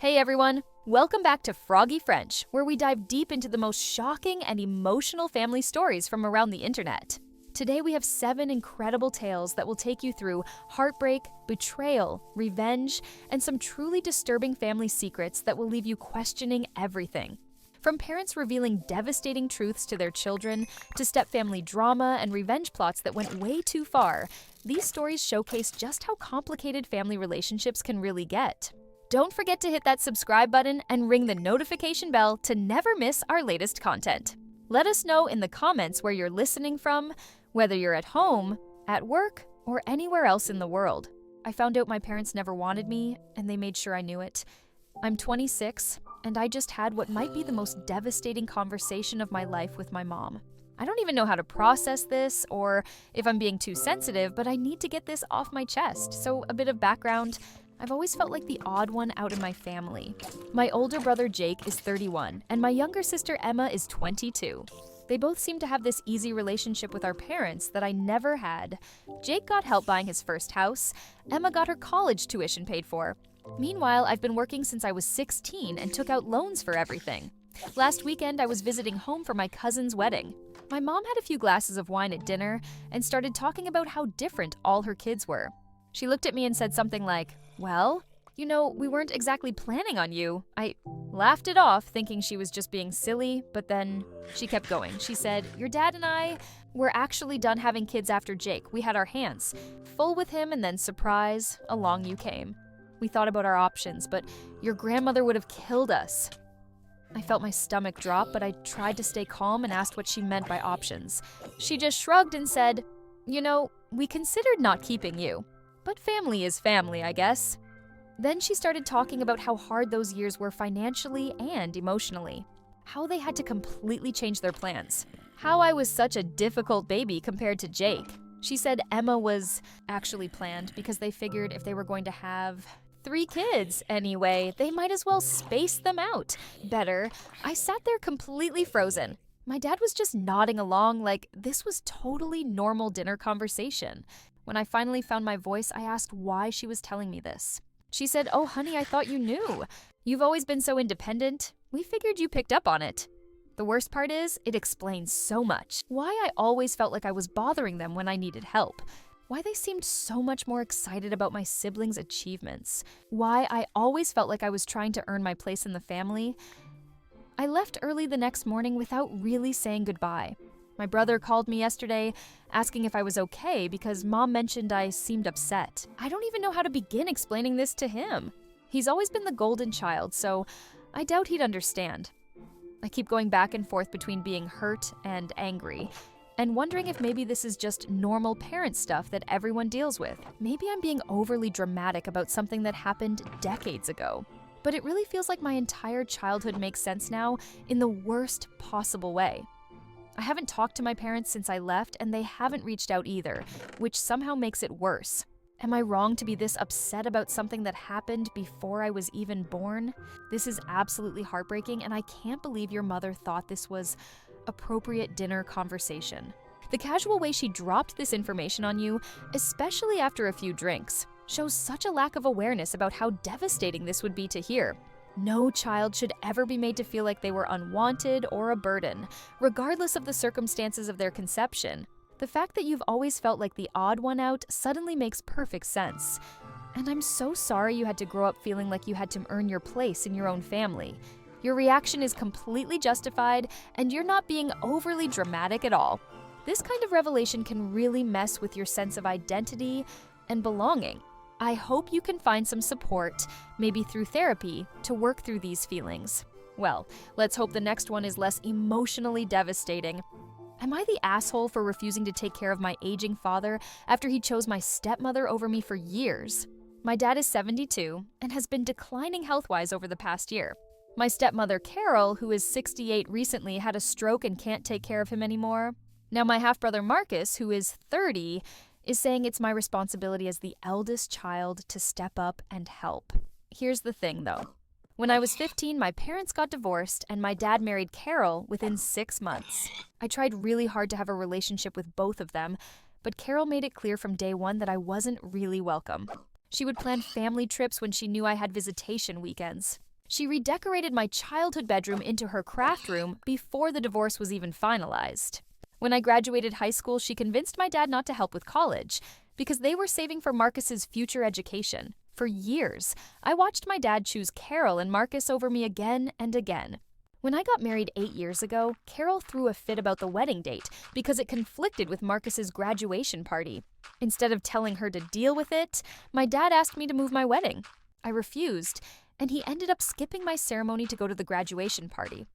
Hey everyone! Welcome back to Froggy French, where we dive deep into the most shocking and emotional family stories from around the internet. Today we have 7 incredible tales that will take you through heartbreak, betrayal, revenge, and some truly disturbing family secrets that will leave you questioning everything. From parents revealing devastating truths to their children, to step-family drama and revenge plots that went way too far, these stories showcase just how complicated family relationships can really get. Don't forget to hit that subscribe button and ring the notification bell to never miss our latest content. Let us know in the comments where you're listening from, whether you're at home, at work, or anywhere else in the world. I found out my parents never wanted me, and they made sure I knew it. I'm 26, and I just had what might be the most devastating conversation of my life with my mom. I don't even know how to process this, or if I'm being too sensitive, but I need to get this off my chest. So a bit of background. I've always felt like the odd one out in my family. My older brother Jake is 31, and my younger sister Emma is 22. They both seem to have this easy relationship with our parents that I never had. Jake got help buying his first house. Emma got her college tuition paid for. Meanwhile, I've been working since I was 16 and took out loans for everything. Last weekend, I was visiting home for my cousin's wedding. My mom had a few glasses of wine at dinner and started talking about how different all her kids were. She looked at me and said something like, "Well, we weren't exactly planning on you." I laughed it off, thinking she was just being silly, but then she kept going. She said, "Your dad and I were actually done having kids after Jake. We had our hands full with him, and then surprise, along you came. We thought about our options, but your grandmother would have killed us." I felt my stomach drop, but I tried to stay calm and asked what she meant by options. She just shrugged and said, "We considered not keeping you. But family is family, I guess." Then she started talking about how hard those years were financially and emotionally. How they had to completely change their plans. How I was such a difficult baby compared to Jake. She said Emma was actually planned because they figured if they were going to have 3 kids anyway, they might as well space them out better. I sat there completely frozen. My dad was just nodding along like this was totally normal dinner conversation. When I finally found my voice, I asked why she was telling me this. She said, "Oh, honey, I thought you knew. You've always been so independent. We figured you picked up on it." The worst part is, it explains so much. Why I always felt like I was bothering them when I needed help. Why they seemed so much more excited about my siblings' achievements. Why I always felt like I was trying to earn my place in the family. I left early the next morning without really saying goodbye. My brother called me yesterday asking if I was okay because Mom mentioned I seemed upset. I don't even know how to begin explaining this to him. He's always been the golden child, so I doubt he'd understand. I keep going back and forth between being hurt and angry, and wondering if maybe this is just normal parent stuff that everyone deals with. Maybe I'm being overly dramatic about something that happened decades ago. But it really feels like my entire childhood makes sense now in the worst possible way. I haven't talked to my parents since I left, and they haven't reached out either, which somehow makes it worse. Am I wrong to be this upset about something that happened before I was even born? This is absolutely heartbreaking, and I can't believe your mother thought this was appropriate dinner conversation. The casual way she dropped this information on you, especially after a few drinks, shows such a lack of awareness about how devastating this would be to hear. No child should ever be made to feel like they were unwanted or a burden, regardless of the circumstances of their conception. The fact that you've always felt like the odd one out suddenly makes perfect sense. And I'm so sorry you had to grow up feeling like you had to earn your place in your own family. Your reaction is completely justified, and you're not being overly dramatic at all. This kind of revelation can really mess with your sense of identity and belonging. I hope you can find some support, maybe through therapy, to work through these feelings. Well, let's hope the next one is less emotionally devastating. Am I the asshole for refusing to take care of my aging father after he chose my stepmother over me for years? My dad is 72 and has been declining health-wise over the past year. My stepmother, Carol, who is 68 recently, had a stroke and can't take care of him anymore. Now my half-brother Marcus, who is 30, is saying it's my responsibility as the eldest child to step up and help. Here's the thing, though. When I was 15, my parents got divorced, and my dad married Carol within 6 months. I tried really hard to have a relationship with both of them, but Carol made it clear from day one that I wasn't really welcome. She would plan family trips when she knew I had visitation weekends. She redecorated my childhood bedroom into her craft room before the divorce was even finalized. When I graduated high school, she convinced my dad not to help with college because they were saving for Marcus's future education. For years, I watched my dad choose Carol and Marcus over me again and again. When I got married 8 years ago, Carol threw a fit about the wedding date because it conflicted with Marcus's graduation party. Instead of telling her to deal with it, my dad asked me to move my wedding. I refused, and he ended up skipping my ceremony to go to the graduation party.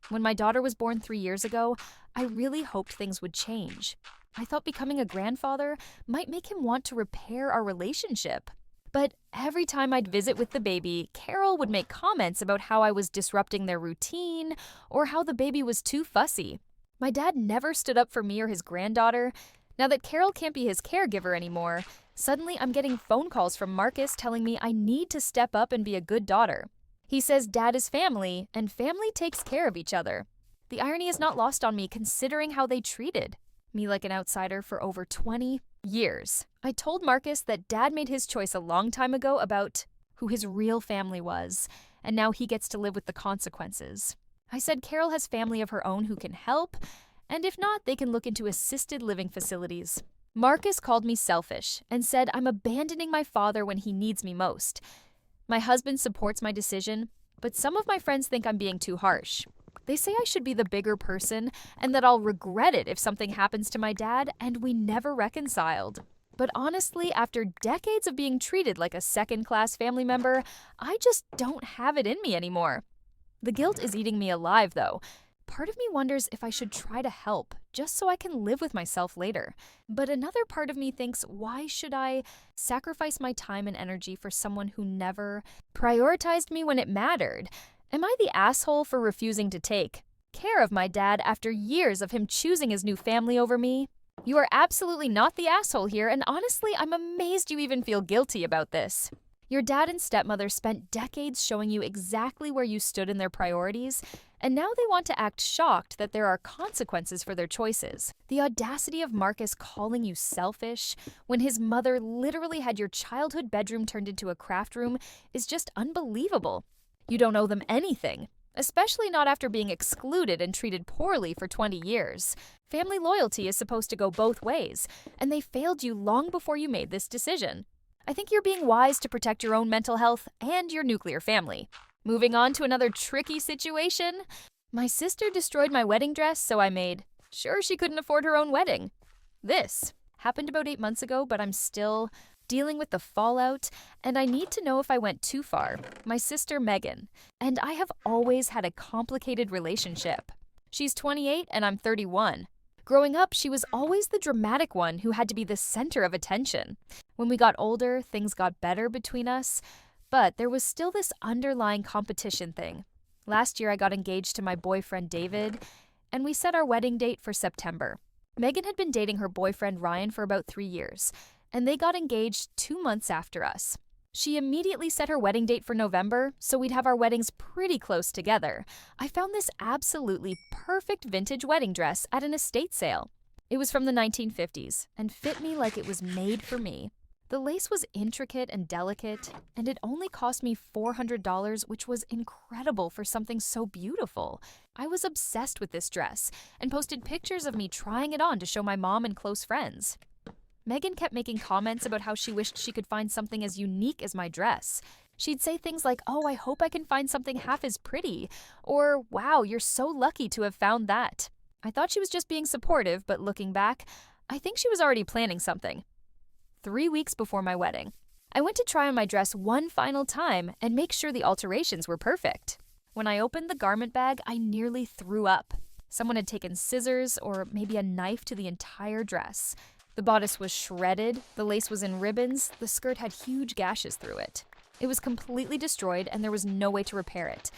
When my daughter was born 3 years ago, I really hoped things would change. I thought becoming a grandfather might make him want to repair our relationship. But every time I'd visit with the baby, Carol would make comments about how I was disrupting their routine or how the baby was too fussy. My dad never stood up for me or his granddaughter. Now that Carol can't be his caregiver anymore, suddenly I'm getting phone calls from Marcus telling me I need to step up and be a good daughter. He says dad is family, and family takes care of each other. The irony is not lost on me considering how they treated me like an outsider for over 20 years. I told Marcus that dad made his choice a long time ago about who his real family was, and now he gets to live with the consequences. I said Carol has family of her own who can help, and if not, they can look into assisted living facilities. Marcus called me selfish and said I'm abandoning my father when he needs me most. My husband supports my decision, but some of my friends think I'm being too harsh. They say I should be the bigger person and that I'll regret it if something happens to my dad, and we never reconciled. But honestly, after decades of being treated like a second-class family member, I just don't have it in me anymore. The guilt is eating me alive, though. Part of me wonders if I should try to help, just so I can live with myself later. But another part of me thinks, why should I sacrifice my time and energy for someone who never prioritized me when it mattered? Am I the asshole for refusing to take care of my dad after years of him choosing his new family over me? You are absolutely not the asshole here, and honestly, I'm amazed you even feel guilty about this. Your dad and stepmother spent decades showing you exactly where you stood in their priorities, and now they want to act shocked that there are consequences for their choices. The audacity of Marcus calling you selfish when his mother literally had your childhood bedroom turned into a craft room is just unbelievable. You don't owe them anything, especially not after being excluded and treated poorly for 20 years. Family loyalty is supposed to go both ways, and they failed you long before you made this decision. I think you're being wise to protect your own mental health and your nuclear family. Moving on to another tricky situation. My sister destroyed my wedding dress, so I made sure she couldn't afford her own wedding. This happened about 8 months ago, but I'm still dealing with the fallout, and I need to know if I went too far. My sister Megan and I have always had a complicated relationship. She's 28 and I'm 31. Growing up, she was always the dramatic one who had to be the center of attention. When we got older, things got better between us, but there was still this underlying competition thing. Last year, I got engaged to my boyfriend David, and we set our wedding date for September. Megan had been dating her boyfriend Ryan for about 3 years, and they got engaged 2 months after us. She immediately set her wedding date for November, so we'd have our weddings pretty close together. I found this absolutely perfect vintage wedding dress at an estate sale. It was from the 1950s and fit me like it was made for me. The lace was intricate and delicate, and it only cost me $400, which was incredible for something so beautiful. I was obsessed with this dress and posted pictures of me trying it on to show my mom and close friends. Megan kept making comments about how she wished she could find something as unique as my dress. She'd say things like, "Oh, I hope I can find something half as pretty," or "Wow, you're so lucky to have found that." I thought she was just being supportive, but looking back, I think she was already planning something. 3 weeks before my wedding, I went to try on my dress one final time and make sure the alterations were perfect. When I opened the garment bag, I nearly threw up. Someone had taken scissors or maybe a knife to the entire dress. The bodice was shredded, the lace was in ribbons, the skirt had huge gashes through it. It was completely destroyed and there was no way to repair it.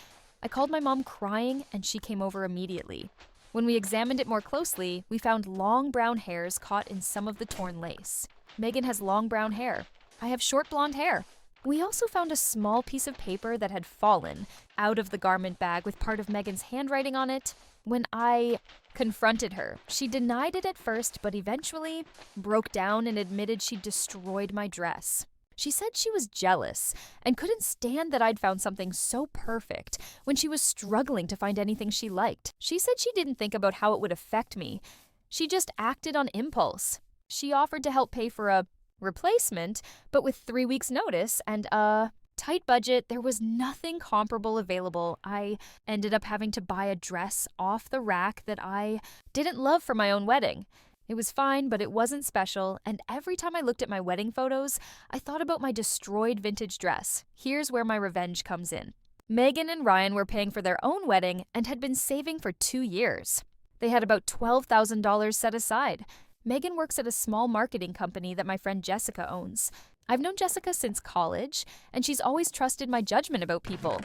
I called my mom crying and she came over immediately. When we examined it more closely, we found long brown hairs caught in some of the torn lace. Megan has long brown hair. I have short blonde hair. We also found a small piece of paper that had fallen out of the garment bag with part of Megan's handwriting on it. When I confronted her, she denied it at first, but eventually broke down and admitted she destroyed my dress. She said she was jealous and couldn't stand that I'd found something so perfect when she was struggling to find anything she liked. She said she didn't think about how it would affect me. She just acted on impulse. She offered to help pay for a replacement, but with 3 weeks' notice and a tight budget, there was nothing comparable available. I ended up having to buy a dress off the rack that I didn't love for my own wedding. It was fine, but it wasn't special, and every time I looked at my wedding photos, I thought about my destroyed vintage dress. Here's where my revenge comes in. Megan and Ryan were paying for their own wedding and had been saving for 2 years. They had about $12,000 set aside. Megan works at a small marketing company that my friend Jessica owns. I've known Jessica since college, and she's always trusted my judgment about people.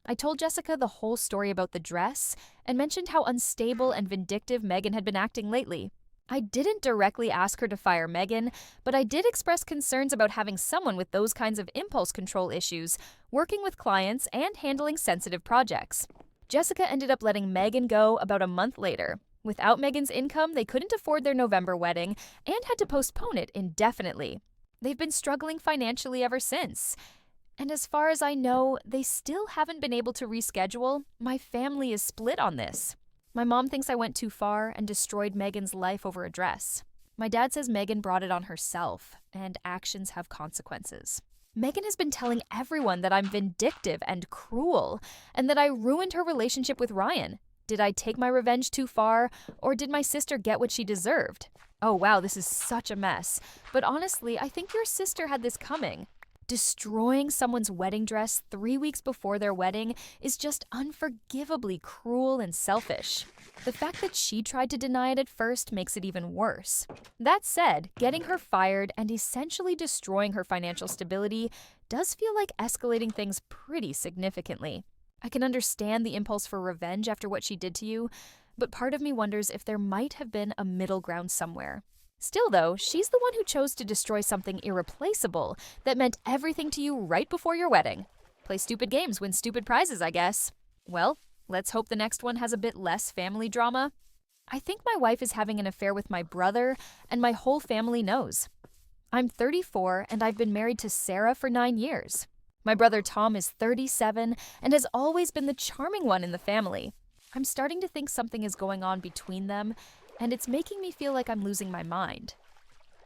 I told Jessica the whole story about the dress and mentioned how unstable and vindictive Megan had been acting lately. I didn't directly ask her to fire Megan, but I did express concerns about having someone with those kinds of impulse control issues working with clients and handling sensitive projects. Jessica ended up letting Megan go about a month later. Without Megan's income, they couldn't afford their November wedding and had to postpone it indefinitely. They've been struggling financially ever since. And as far as I know, they still haven't been able to reschedule. My family is split on this. My mom thinks I went too far and destroyed Megan's life over a dress. My dad says Megan brought it on herself, and actions have consequences. Megan has been telling everyone that I'm vindictive and cruel, and that I ruined her relationship with Ryan. Did I take my revenge too far, or did my sister get what she deserved? Oh wow, this is such a mess. But honestly, I think your sister had this coming. Destroying someone's wedding dress 3 weeks before their wedding is just unforgivably cruel and selfish. The fact that she tried to deny it at first makes it even worse. That said, getting her fired and essentially destroying her financial stability does feel like escalating things pretty significantly. I can understand the impulse for revenge after what she did to you, but part of me wonders if there might have been a middle ground somewhere. Still, though, she's the one who chose to destroy something irreplaceable that meant everything to you right before your wedding. Play stupid games, win stupid prizes, I guess. Well, let's hope the next one has a bit less family drama. I think my wife is having an affair with my brother, and my whole family knows. I'm 34, and I've been married to Sarah for 9 years. My brother Tom is 37 and has always been the charming one in the family. I'm starting to think something is going on between them, and it's making me feel like I'm losing my mind.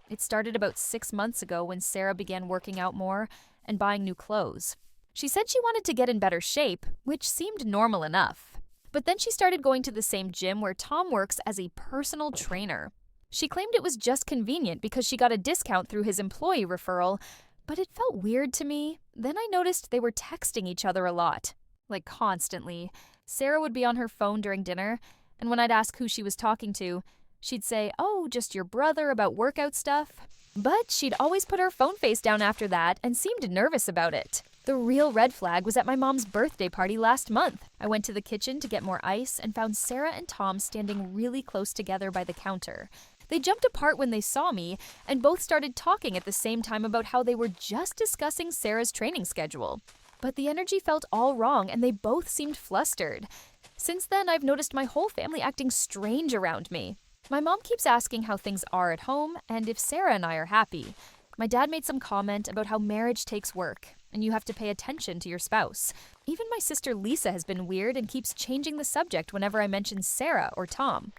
It started about 6 months ago when Sarah began working out more and buying new clothes. She said she wanted to get in better shape, which seemed normal enough. But then she started going to the same gym where Tom works as a personal trainer. She claimed it was just convenient because she got a discount through his employee referral, but it felt weird to me. Then I noticed they were texting each other a lot, like constantly. Sarah would be on her phone during dinner, and when I'd ask who she was talking to, she'd say, "Oh, just your brother about workout stuff." But she'd always put her phone face down after that and seemed nervous about it. The real red flag was at my mom's birthday party last month. I went to the kitchen to get more ice and found Sarah and Tom standing really close together by the counter. They jumped apart when they saw me and both started talking at the same time about how they were just discussing Sarah's training schedule. But the energy felt all wrong and they both seemed flustered. Since then, I've noticed my whole family acting strange around me. My mom keeps asking how things are at home and if Sarah and I are happy. My dad made some comment about how marriage takes work and you have to pay attention to your spouse. Even my sister Lisa has been weird and keeps changing the subject whenever I mention Sarah or Tom.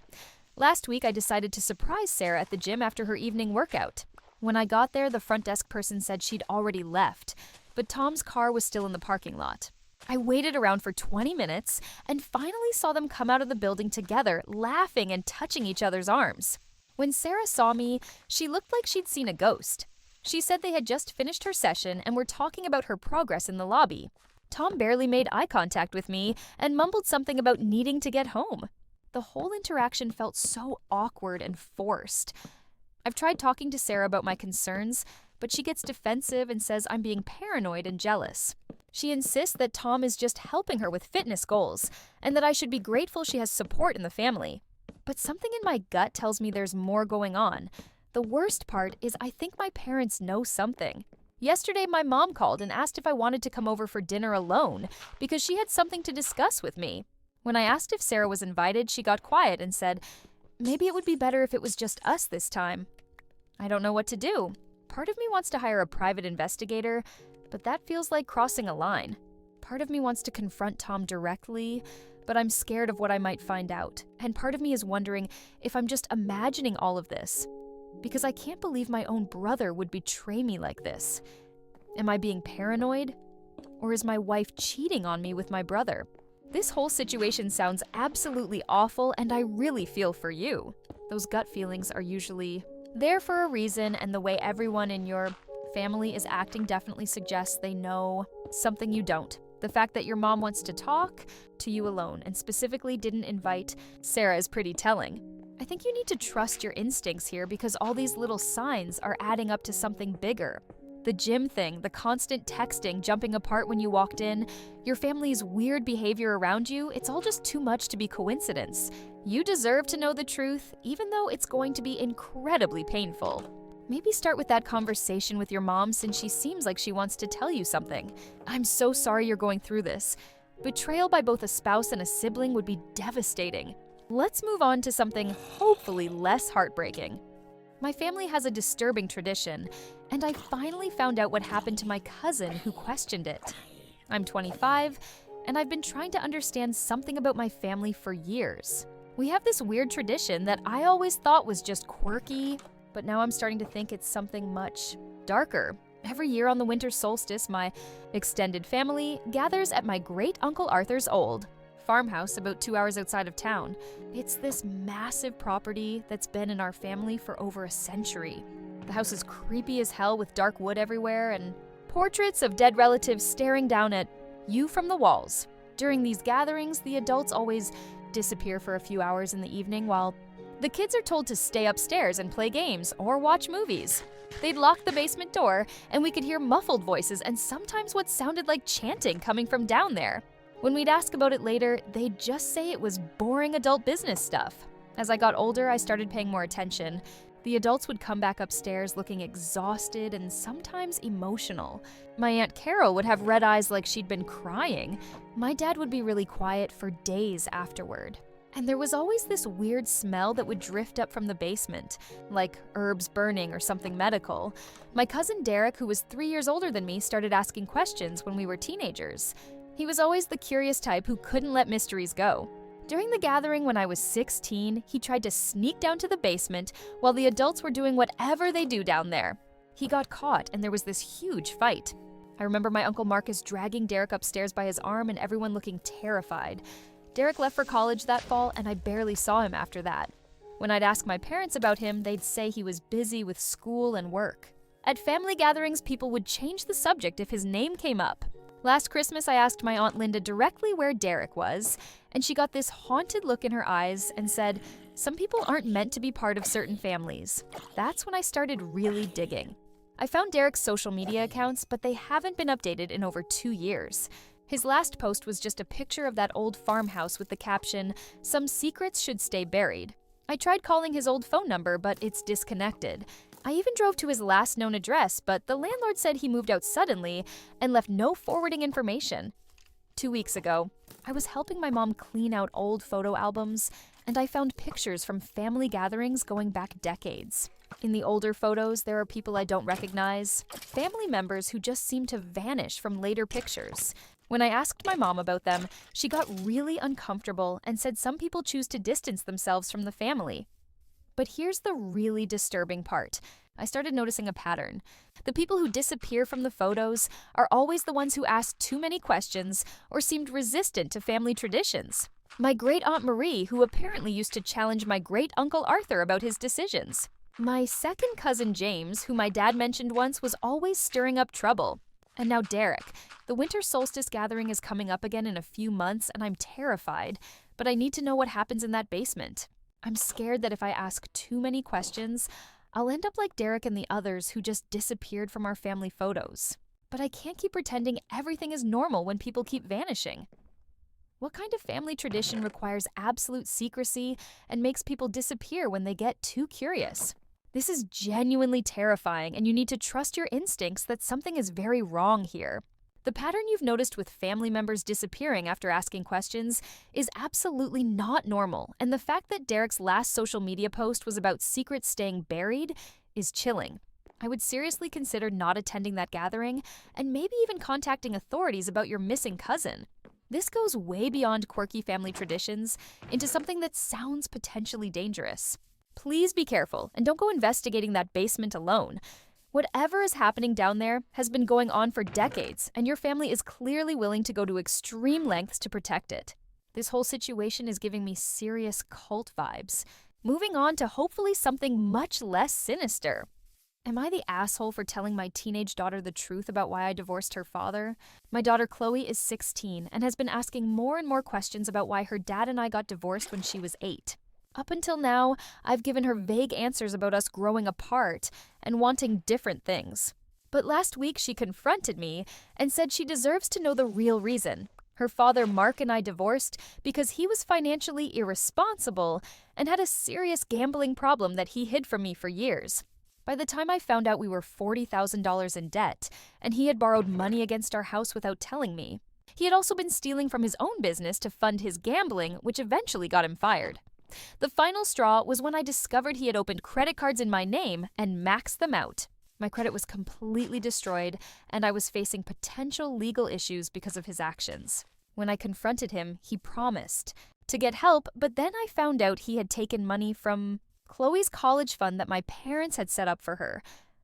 Last week, I decided to surprise Sarah at the gym after her evening workout. When I got there, the front desk person said she'd already left, but Tom's car was still in the parking lot. I waited around for 20 minutes and finally saw them come out of the building together, laughing and touching each other's arms. When Sarah saw me, she looked like she'd seen a ghost. She said they had just finished her session and were talking about her progress in the lobby. Tom barely made eye contact with me and mumbled something about needing to get home. The whole interaction felt so awkward and forced. I've tried talking to Sarah about my concerns, but she gets defensive and says I'm being paranoid and jealous. She insists that Tom is just helping her with fitness goals, and that I should be grateful she has support in the family. But something in my gut tells me there's more going on. The worst part is I think my parents know something. Yesterday, my mom called and asked if I wanted to come over for dinner alone because she had something to discuss with me. When I asked if Sarah was invited, she got quiet and said, "Maybe it would be better if it was just us this time." I don't know what to do. Part of me wants to hire a private investigator, but that feels like crossing a line. Part of me wants to confront Tom directly, but I'm scared of what I might find out. And part of me is wondering if I'm just imagining all of this, because I can't believe my own brother would betray me like this. Am I being paranoid? Or is my wife cheating on me with my brother? This whole situation sounds absolutely awful, and I really feel for you. Those gut feelings are usually there for a reason, and the way everyone in your family is acting definitely suggests they know something you don't. The fact that your mom wants to talk to you alone and specifically didn't invite Sarah is pretty telling. I think you need to trust your instincts here, because all these little signs are adding up to something bigger. The gym thing, the constant texting, jumping apart when you walked in, your family's weird behavior around you, it's all just too much to be coincidence. You deserve to know the truth, even though it's going to be incredibly painful. Maybe start with that conversation with your mom, since she seems like she wants to tell you something. I'm so sorry you're going through this. Betrayal by both a spouse and a sibling would be devastating. Let's move on to something hopefully less heartbreaking. My family has a disturbing tradition, and I finally found out what happened to my cousin who questioned it. I'm 25, and I've been trying to understand something about my family for years. We have this weird tradition that I always thought was just quirky, but now I'm starting to think it's something much darker. Every year on the winter solstice, my extended family gathers at my great-uncle Arthur's old farmhouse about 2 hours outside of town. It's this massive property that's been in our family for over a century. The house is creepy as hell with dark wood everywhere and portraits of dead relatives staring down at you from the walls. During these gatherings, the adults always disappear for a few hours in the evening while the kids are told to stay upstairs and play games or watch movies. They'd lock the basement door, and we could hear muffled voices and sometimes what sounded like chanting coming from down there. When we'd ask about it later, they'd just say it was boring adult business stuff. As I got older, I started paying more attention. The adults would come back upstairs looking exhausted and sometimes emotional. My Aunt Carol would have red eyes like she'd been crying. My dad would be really quiet for days afterward. And there was always this weird smell that would drift up from the basement, like herbs burning or something medical. My cousin Derek, who was 3 years older than me, started asking questions when we were teenagers. He was always the curious type who couldn't let mysteries go. During the gathering when I was 16, he tried to sneak down to the basement while the adults were doing whatever they do down there. He got caught, and there was this huge fight. I remember my Uncle Marcus dragging Derek upstairs by his arm and everyone looking terrified. Derek left for college that fall, and I barely saw him after that. When I'd ask my parents about him, they'd say he was busy with school and work. At family gatherings, people would change the subject if his name came up. Last Christmas, I asked my Aunt Linda directly where Derek was, and she got this haunted look in her eyes and said, "Some people aren't meant to be part of certain families." That's when I started really digging. I found Derek's social media accounts, but they haven't been updated in over 2 years. His last post was just a picture of that old farmhouse with the caption, "Some secrets should stay buried." I tried calling his old phone number, but it's disconnected. I even drove to his last known address, but the landlord said he moved out suddenly and left no forwarding information. 2 weeks ago, I was helping my mom clean out old photo albums, and I found pictures from family gatherings going back decades. In the older photos, there are people I don't recognize, family members who just seem to vanish from later pictures. When I asked my mom about them, she got really uncomfortable and said some people choose to distance themselves from the family. But here's the really disturbing part. I started noticing a pattern. The people who disappear from the photos are always the ones who asked too many questions or seemed resistant to family traditions. My great-aunt Marie, who apparently used to challenge my great-uncle Arthur about his decisions. My second cousin James, who my dad mentioned once, was always stirring up trouble. And now Derek. The winter solstice gathering is coming up again in a few months, and I'm terrified, but I need to know what happens in that basement. I'm scared that if I ask too many questions, I'll end up like Derek and the others who just disappeared from our family photos. But I can't keep pretending everything is normal when people keep vanishing. What kind of family tradition requires absolute secrecy and makes people disappear when they get too curious? This is genuinely terrifying, and you need to trust your instincts that something is very wrong here. The pattern you've noticed with family members disappearing after asking questions is absolutely not normal, and the fact that Derek's last social media post was about secrets staying buried is chilling. I would seriously consider not attending that gathering and maybe even contacting authorities about your missing cousin. This goes way beyond quirky family traditions into something that sounds potentially dangerous. Please be careful and don't go investigating that basement alone. Whatever is happening down there has been going on for decades, and your family is clearly willing to go to extreme lengths to protect it. This whole situation is giving me serious cult vibes. Moving on to hopefully something much less sinister. Am I the asshole for telling my teenage daughter the truth about why I divorced her father? My daughter Chloe is 16 and has been asking more and more questions about why her dad and I got divorced when she was 8. Up until now, I've given her vague answers about us growing apart and wanting different things. But last week she confronted me and said she deserves to know the real reason. Her father Mark and I divorced because he was financially irresponsible and had a serious gambling problem that he hid from me for years. By the time I found out we were $40,000 in debt, and he had borrowed money against our house without telling me. He had also been stealing from his own business to fund his gambling, which eventually got him fired. The final straw was when I discovered he had opened credit cards in my name and maxed them out. My credit was completely destroyed, and I was facing potential legal issues because of his actions. When I confronted him, he promised to get help, but then I found out he had taken money from Chloe's college fund that my parents had set up for her.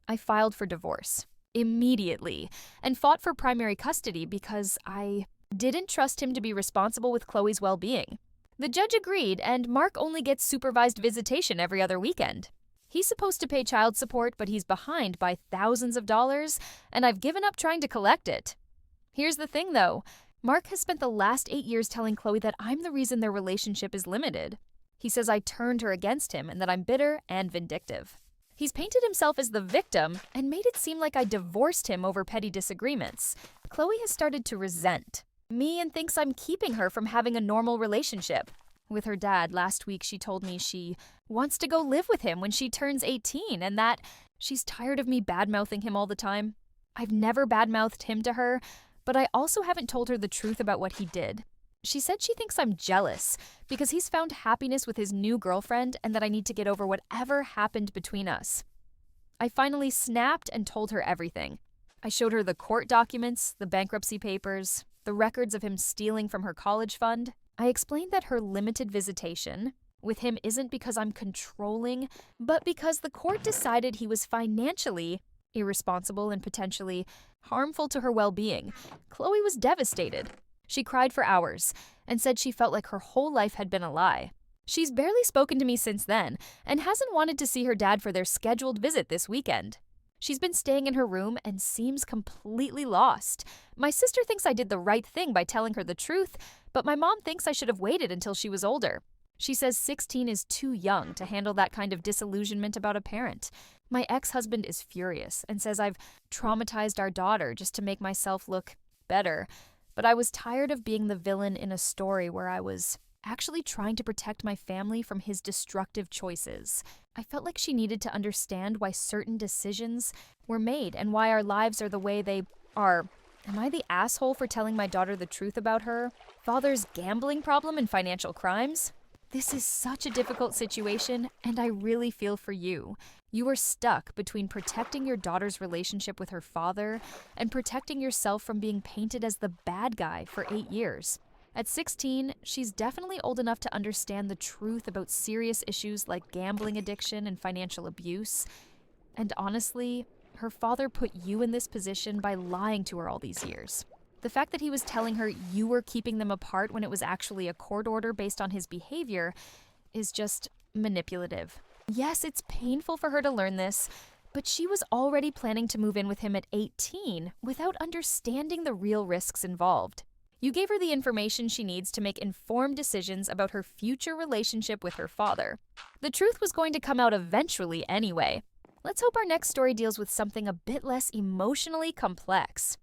I filed for divorce immediately and fought for primary custody because I didn't trust him to be responsible with Chloe's well-being. The judge agreed, and Mark only gets supervised visitation every other weekend. He's supposed to pay child support, but he's behind by thousands of dollars, and I've given up trying to collect it. Here's the thing, though. Mark has spent the last 8 years telling Chloe that I'm the reason their relationship is limited. He says I turned her against him and that I'm bitter and vindictive. He's painted himself as the victim and made it seem like I divorced him over petty disagreements. Chloe has started to resent me and thinks I'm keeping her from having a normal relationship. With her dad, last week she told me she wants to go live with him when she turns 18 and that she's tired of me badmouthing him all the time. I've never badmouthed him to her, but I also haven't told her the truth about what he did. She said she thinks I'm jealous because he's found happiness with his new girlfriend and that I need to get over whatever happened between us. I finally snapped and told her everything. I showed her the court documents, the bankruptcy papers, the records of him stealing from her college fund. I explained that her limited visitation with him isn't because I'm controlling, but because the court decided he was financially irresponsible and potentially harmful to her well-being. Chloe was devastated. She cried for hours and said she felt like her whole life had been a lie. She's barely spoken to me since then and hasn't wanted to see her dad for their scheduled visit this weekend. She's been staying in her room and seems completely lost. My sister thinks I did the right thing by telling her the truth, but my mom thinks I should have waited until she was older. She says 16 is too young to handle that kind of disillusionment about a parent. My ex-husband is furious and says I've traumatized our daughter just to make myself look better. But I was tired of being the villain in a story where I was actually trying to protect my family from his destructive choices. I felt like she needed to understand why certain decisions were made and why our lives are the way they are. Am I the asshole for telling my daughter the truth about her father's gambling problem and financial crimes? This is such a difficult situation, and I really feel for you. You are stuck between protecting your daughter's relationship with her father and protecting yourself from being painted as the bad guy for 8 years. At 16, she's definitely old enough to understand the truth about serious issues like gambling addiction and financial abuse. And honestly, her father put you in this position by lying to her all these years. The fact that he was telling her you were keeping them apart when it was actually a court order based on his behavior is just manipulative. Yes, it's painful for her to learn this, but she was already planning to move in with him at 18 without understanding the real risks involved. You gave her the information she needs to make informed decisions about her future relationship with her father. The truth was going to come out eventually anyway. Let's hope our next story deals with something a bit less emotionally complex.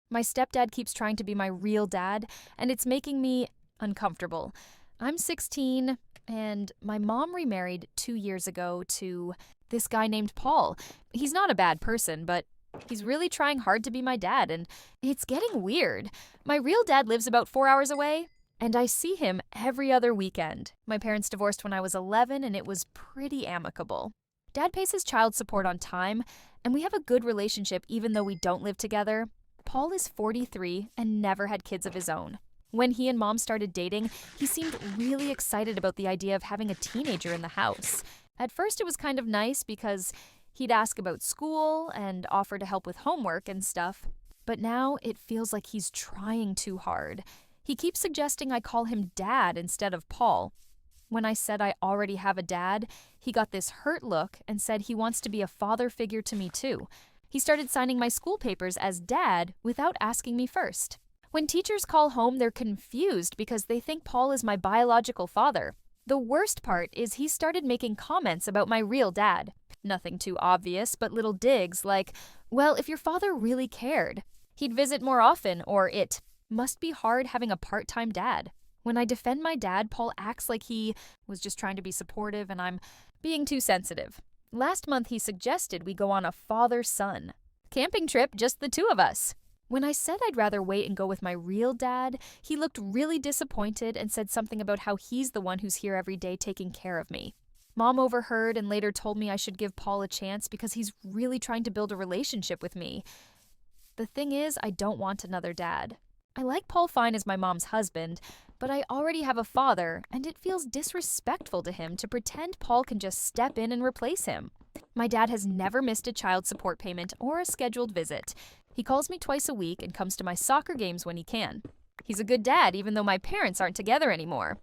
My stepdad keeps trying to be my real dad, and it's making me uncomfortable. I'm 16, and my mom remarried 2 years ago to this guy named Paul. He's not a bad person, but he's really trying hard to be my dad, and it's getting weird. My real dad lives about 4 hours away, and I see him every other weekend. My parents divorced when I was 11, and it was pretty amicable. Dad pays his child support on time, and we have a good relationship even though we don't live together. Paul is 43 and never had kids of his own. When he and Mom started dating, he seemed really excited about the idea of having a teenager in the house. At first, it was kind of nice because he'd ask about school and offer to help with homework and stuff. But now it feels like he's trying too hard. He keeps suggesting I call him Dad instead of Paul. When I said I already have a dad, he got this hurt look and said he wants to be a father figure to me too. He started signing my school papers as Dad without asking me first. When teachers call home, they're confused because they think Paul is my biological father. The worst part is he started making comments about my real dad. Nothing too obvious, but little digs like, well, if your father really cared, he'd visit more often, or it must be hard having a part-time dad. When I defend my dad, Paul acts like he was just trying to be supportive and I'm being too sensitive. Last month, he suggested we go on a father-son camping trip, just the two of us. When I said I'd rather wait and go with my real dad, he looked really disappointed and said something about how he's the one who's here every day taking care of me. Mom overheard and later told me I should give Paul a chance because he's really trying to build a relationship with me. The thing is, I don't want another dad. I like Paul fine as my mom's husband, but I already have a father, and it feels disrespectful to him to pretend Paul can just step in and replace him. My dad has never missed a child support payment or a scheduled visit. He calls me twice a week and comes to my soccer games when he can. He's a good dad, even though my parents aren't together anymore.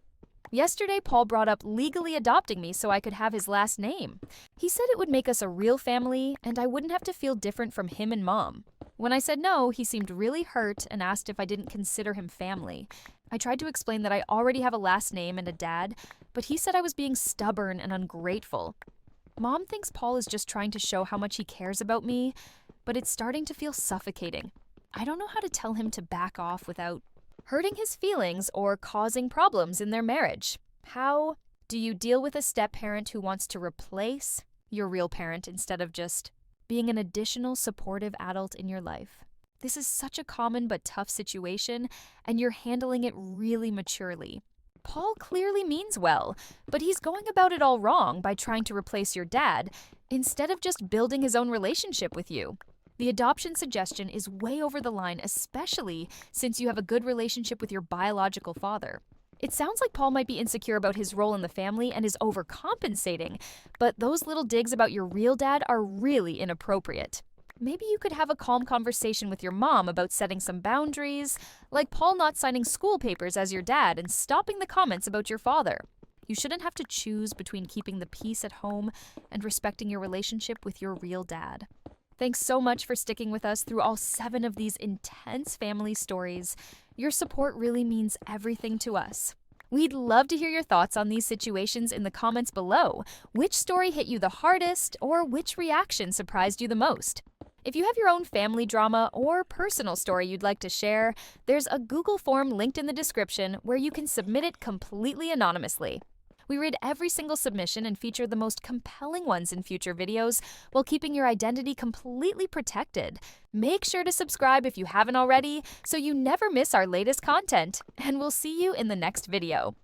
Yesterday, Paul brought up legally adopting me so I could have his last name. He said it would make us a real family, and I wouldn't have to feel different from him and Mom. When I said no, he seemed really hurt and asked if I didn't consider him family. I tried to explain that I already have a last name and a dad, but he said I was being stubborn and ungrateful. Mom thinks Paul is just trying to show how much he cares about me, but it's starting to feel suffocating. I don't know how to tell him to back off without hurting his feelings or causing problems in their marriage. How do you deal with a step-parent who wants to replace your real parent instead of just being an additional supportive adult in your life? This is such a common but tough situation, and you're handling it really maturely. Paul clearly means well, but he's going about it all wrong by trying to replace your dad instead of just building his own relationship with you. The adoption suggestion is way over the line, especially since you have a good relationship with your biological father. It sounds like Paul might be insecure about his role in the family and is overcompensating, but those little digs about your real dad are really inappropriate. Maybe you could have a calm conversation with your mom about setting some boundaries, like Paul not signing school papers as your dad and stopping the comments about your father. You shouldn't have to choose between keeping the peace at home and respecting your relationship with your real dad. Thanks so much for sticking with us through all 7 of these intense family stories. Your support really means everything to us. We'd love to hear your thoughts on these situations in the comments below. Which story hit you the hardest, or which reaction surprised you the most? If you have your own family drama or personal story you'd like to share, there's a Google form linked in the description where you can submit it completely anonymously. We read every single submission and feature the most compelling ones in future videos while keeping your identity completely protected. Make sure to subscribe if you haven't already so you never miss our latest content, and we'll see you in the next video.